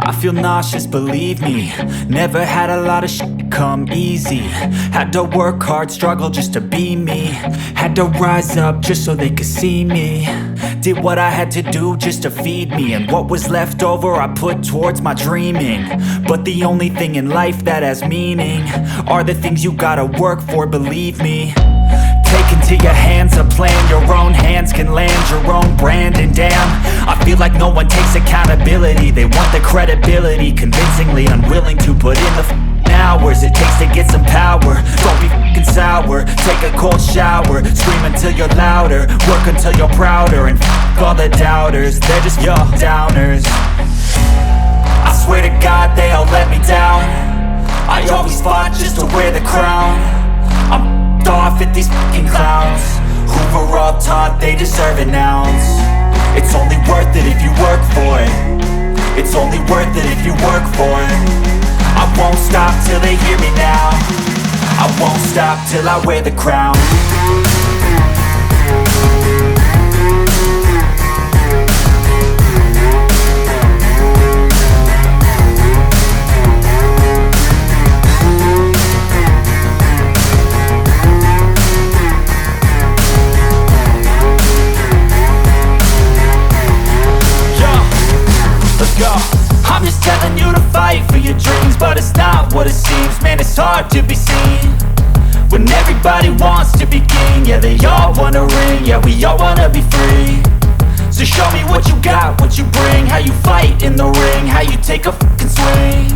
I feel nauseous, believe me. Never had a lot of shit come easy. Had to work hard, struggle just to be me. Had to rise up just so they could see me. Did what I had to do just to feed me, and what was left over I put towards my dreaming. But the only thing in life that has meaning are the things you gotta work for, believe me. Take into your hands a plan, your own hands can land your own brand. And damn, I feel like no one takes accountability. They want the credibility, convincingly unwilling to put in the hours it takes to get some power. Don't be f***ing sour, take a cold shower. Scream until you're louder, work until you're prouder. And f*** all the doubters, they're just your downers. I swear to God they all let me down. I always fought just to wear the crown. I'm off at these fucking clowns who were all taught they deserve an ounce. It's only worth it if you work for it. It's only worth it if you work for it. I won't stop till they hear me now. I won't stop till I wear the crown. I'm just telling you to fight for your dreams, but it's not what it seems. Man, it's hard to be seen when everybody wants to be king. Yeah, they all wanna ring, yeah, we all wanna be free. So show me what you got, what you bring, how you fight in the ring, how you take a fucking swing.